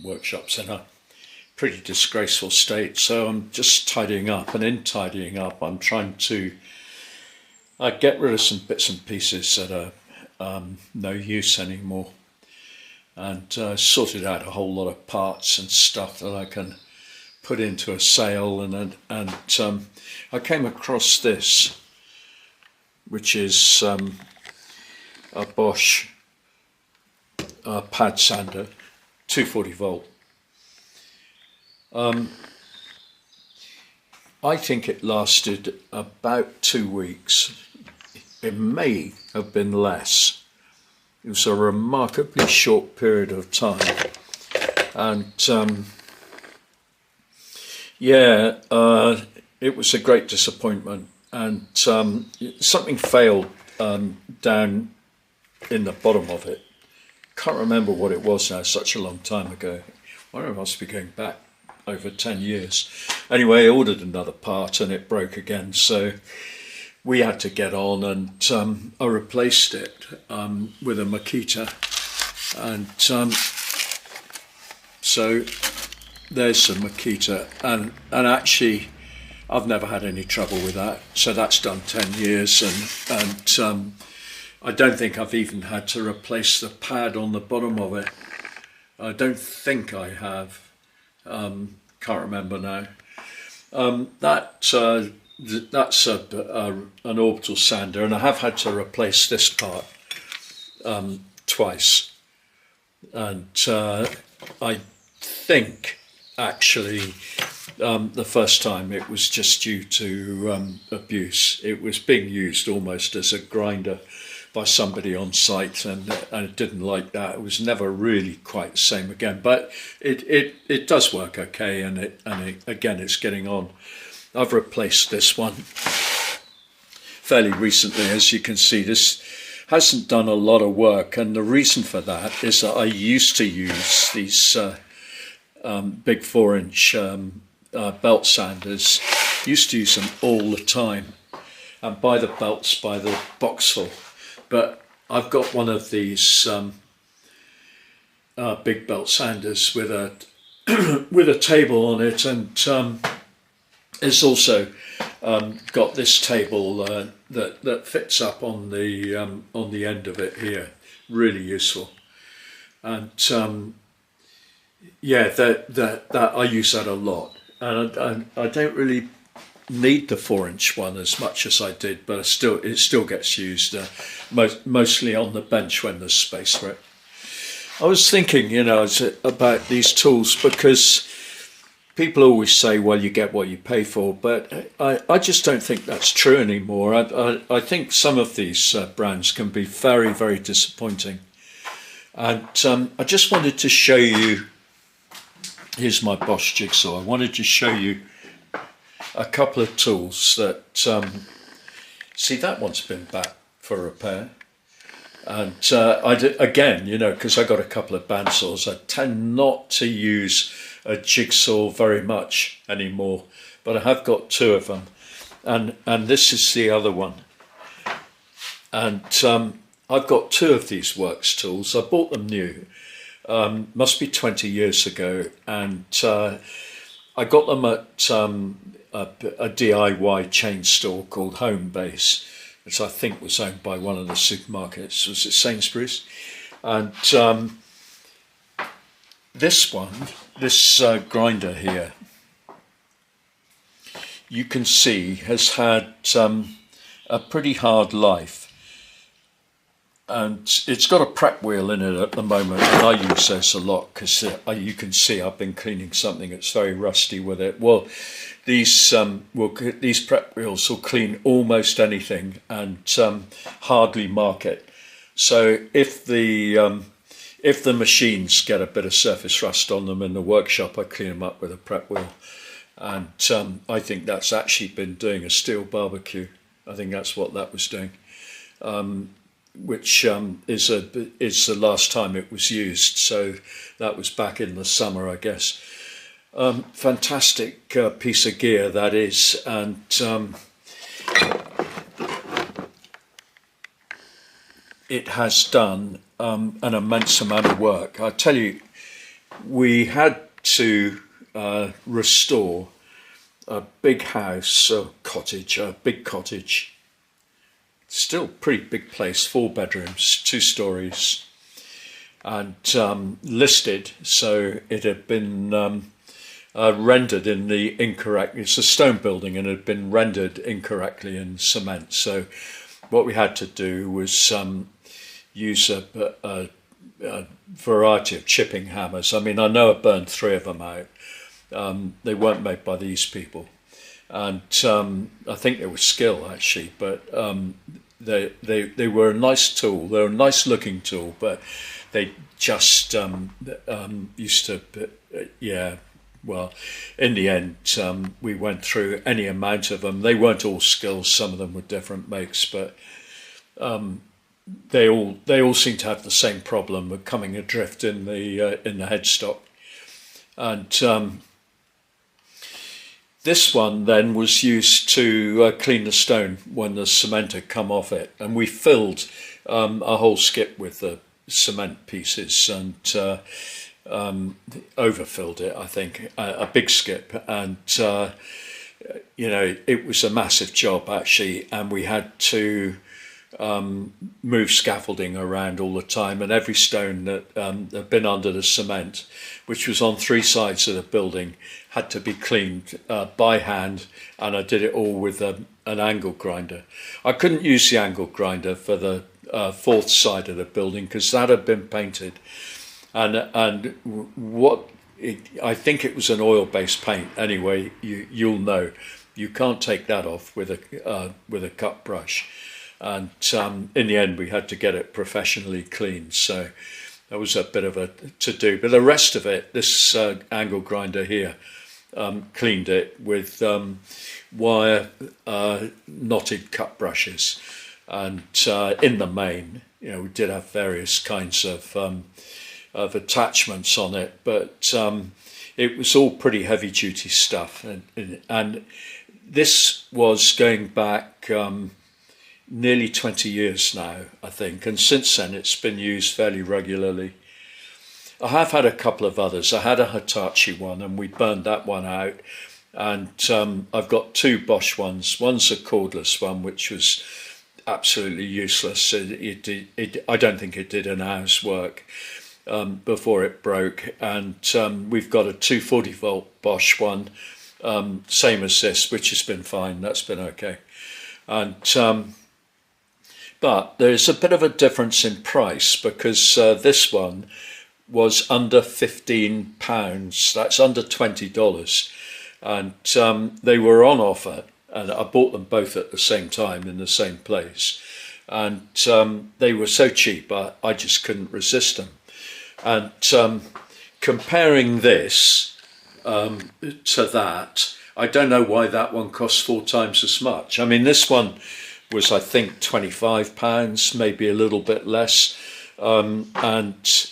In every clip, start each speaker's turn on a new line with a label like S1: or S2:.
S1: workshop's in a pretty disgraceful state, so I'm just tidying up, and in tidying up I'm trying to get rid of some bits and pieces that are no use anymore, and sorted out a whole lot of parts and stuff that I can put into a sale. And I came across this, which is a Bosch pad sander, 240 volt. I think it lasted about 2 weeks. It may have been less. It was a remarkably short period of time, and it was a great disappointment. And something failed down in the bottom of it. Can't remember what it was now, such a long time ago. I don't know, I must be going back over 10 years. Anyway, I ordered another part and it broke again, so we had to get on, and I replaced it with a Makita. And so there's a Makita, and actually I've never had any trouble with that, so that's done 10 years, and I don't think I've even had to replace the pad on the bottom of it. I don't think I have. Can't remember now. That's an orbital sander, and I have had to replace this part twice. And I think actually the first time it was just due to abuse. It was being used almost as a grinder by somebody on site, and it didn't like that. It was never really quite the same again, but it does work okay, and again it's getting on. I've replaced this one fairly recently. As you can see, this hasn't done a lot of work, and the reason for that is that I used to use these big 4-inch belt sanders. Used to use them all the time, and buy the belts by the boxful. But I've got one of these big belt sanders with a with a table on it, and it's also got this table that fits up on the end of it here. Really useful, and that I use that a lot, and I don't really need the 4-inch one as much as I did, but it still gets used mostly on the bench when there's space for it. I was thinking, about these tools, because people always say, well, you get what you pay for, but I just don't think that's true anymore. I think some of these brands can be very, very disappointing. And I just wanted to show you, here's my Bosch jigsaw. I wanted to show you a couple of tools that, see, that one's been back for repair. And again, because I got a couple of bandsaws, I tend not to use a jigsaw very much anymore, but I have got 2 of them, and this is the other one. And I've got 2 of these works tools. I bought them new, must be 20 years ago, and I got them at a DIY chain store called Homebase, which I think was owned by one of the supermarkets. Was it Sainsbury's? And this grinder here, you can see has had a pretty hard life. And it's got a prep wheel in it at the moment, and I use this a lot because you can see I've been cleaning something that's very rusty with it. Well, these prep wheels will clean almost anything and hardly mark it. So if the machines get a bit of surface rust on them in the workshop, I clean them up with a prep wheel. And I think that's actually been doing a steel barbecue. I think that's what that was doing. Which is the last time it was used, so that was back in the summer, I guess. Fantastic piece of gear that is, and it has done an immense amount of work. I tell you, we had to restore a big house, a cottage, a big cottage. Still pretty big place, 4 bedrooms, 2 stories, and listed. So it had been rendered in the incorrect. It's a stone building, and it had been rendered incorrectly in cement. So what we had to do was use a variety of chipping hammers. I mean, I know I burned 3 of them out. They weren't made by these people, and I think they were skill actually, but they were a nice tool. They were a nice looking tool, but they just used to, yeah. Well, in the end, we went through any amount of them. They weren't all skills. Some of them were different makes, but they all seem to have the same problem of coming adrift in the headstock. And this one then was used to clean the stone when the cement had come off it, and we filled a whole skip with the cement pieces and overfilled it, I think, a big skip, and it was a massive job actually, and we had to move scaffolding around all the time, and every stone that had been under the cement, which was on 3 sides of the building, had to be cleaned by hand, and I did it all with an angle grinder. I couldn't use the angle grinder for the 4th side of the building because that had been painted. And I think it was an oil-based paint. Anyway, you'll know you can't take that off with a cut brush. And in the end, we had to get it professionally cleaned. So that was a bit of a to-do. But the rest of it, this angle grinder here, cleaned it with wire knotted cut brushes. And in the main, we did have various kinds of attachments on it, but it was all pretty heavy duty stuff, and this was going back nearly 20 years now, I think, and since then it's been used fairly regularly. I have had a couple of others. I had a Hitachi one, and we burned that one out, and I've got 2 Bosch ones. One's a cordless one, which was absolutely useless. I don't think it did an hour's work before it broke, and we've got a 240 volt Bosch one, same as this, which has been fine. That's been okay. And but there's a bit of a difference in price because this one was under £15. That's under $20, and they were on offer, and I bought them both at the same time in the same place, and they were so cheap I just couldn't resist them. And comparing this to that, I don't know why that one costs 4 times as much. I mean, this one was, I think, £25, maybe a little bit less. And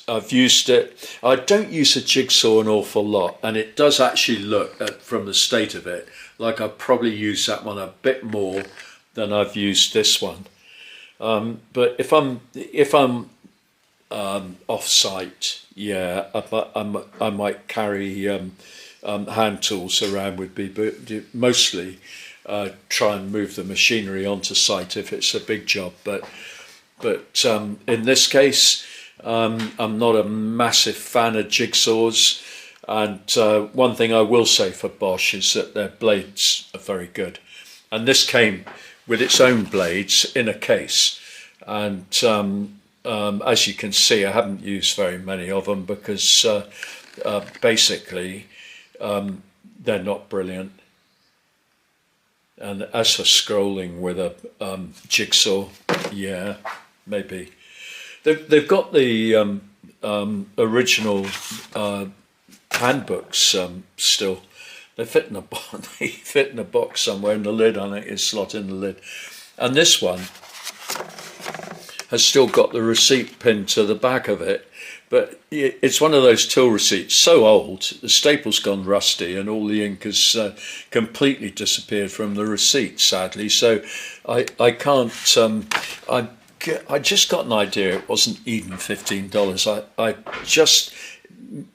S1: I've used it. I don't use a jigsaw an awful lot, and it does actually look, from the state of it, like I've probably used that one a bit more than I've used this one. But if I'm off site, yeah, I might carry hand tools around with me, but mostly try and move the machinery onto site if it's a big job. But in this case, I'm not a massive fan of jigsaws, and one thing I will say for Bosch is that their blades are very good, and this came with its own blades in a case, and as you can see, I haven't used very many of them because basically they're not brilliant. And as for scrolling with a jigsaw, yeah, maybe. They've got the original handbooks still. They fit in a box somewhere in the lid. I think it's slot in the lid. And this one has still got the receipt pinned to the back of it, but it's one of those till receipts so old the staple's gone rusty and all the ink has completely disappeared from the receipt, sadly. So I can't. I just got an idea it wasn't even $15. I just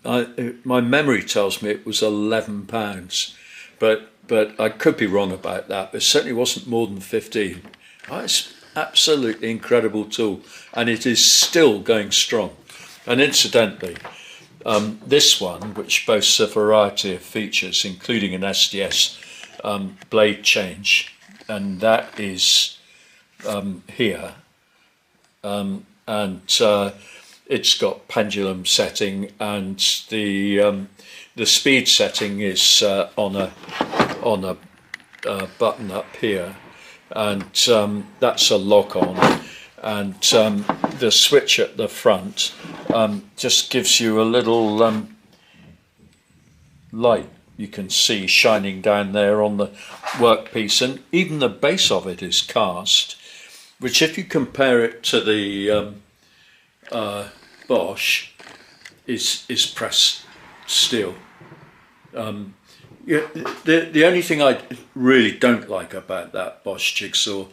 S1: my memory tells me it was £11, but I could be wrong about that. But it certainly wasn't more than 15. Oh, it's absolutely incredible tool, and it is still going strong. And incidentally, this one, which boasts a variety of features, including an SDS blade change, and that is here, and it's got pendulum setting, and the speed setting is on a button up here, and that's a lock on, and the switch at the front just gives you a little light you can see shining down there on the workpiece, and even the base of it is cast, which if you compare it to the Bosch is pressed steel. The only thing I really don't like about that Bosch jigsaw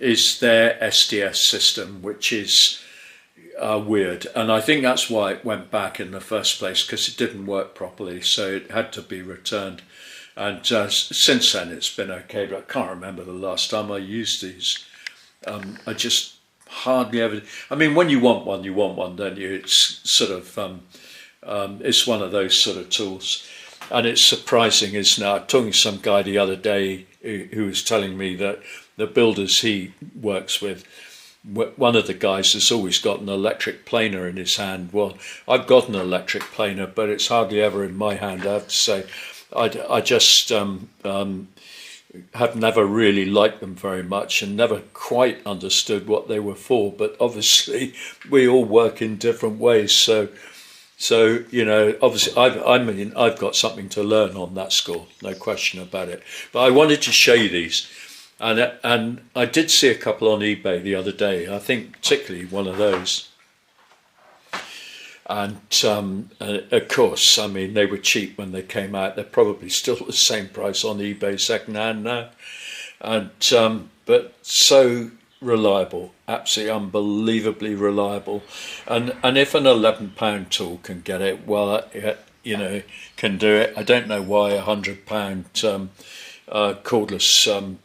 S1: is their SDS system, which is weird, and I think that's why it went back in the first place, because it didn't work properly, so it had to be returned. And since then it's been okay, but I can't remember the last time I used these. I just hardly ever. I mean, when you want one, don't you? It's sort of it's one of those sort of tools, and it's surprising, isn't it? I was talking to some guy the other day who was telling me that the builders he works with, one of the guys has always got an electric planer in his hand. Well, I've got an electric planer, but it's hardly ever in my hand, I have to say. I just have never really liked them very much, and never quite understood what they were for. But obviously, we all work in different ways. So you know, obviously, I've got something to learn on that score, no question about it. But I wanted to show you these, and I did see a couple on eBay the other day. I think particularly one of those. And of course, I mean, they were cheap when they came out. They're probably still the same price on eBay secondhand now. And but so reliable, absolutely unbelievably reliable. And if an £11 tool can get it, well, you know, can do it. I don't know why a £100 cordless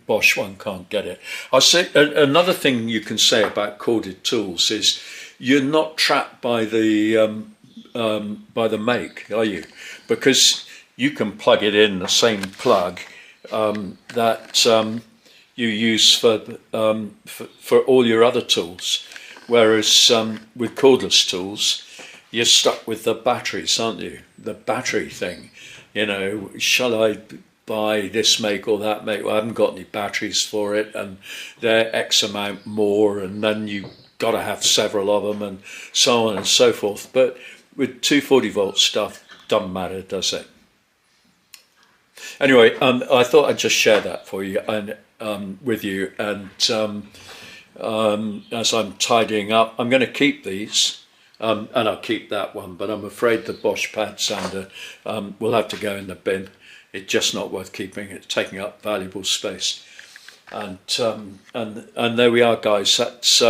S1: Bosch one can't get it. I say another thing you can say about corded tools is, you're not trapped by the make, are you? Because you can plug it in the same plug that you use for all your other tools, whereas with cordless tools, you're stuck with the batteries, aren't you? The battery thing, you know. Shall I buy this make or that make? Well, I haven't got any batteries for it, and they're X amount more, and then you got to have several of them, and so on and so forth. But with 240-volt stuff, doesn't matter, does it? Anyway, I thought I'd just share that for you and with you. And as I'm tidying up, I'm going to keep these, and I'll keep that one. But I'm afraid the Bosch pad sander will have to go in the bin. It's just not worth keeping. It's taking up valuable space. And there we are, guys. That's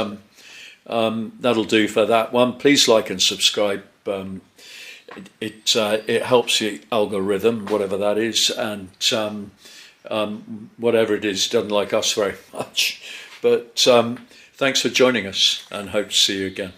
S1: that'll do for that one. Please like and subscribe. It helps the algorithm, whatever that is, and whatever it is, doesn't like us very much. But thanks for joining us, and hope to see you again.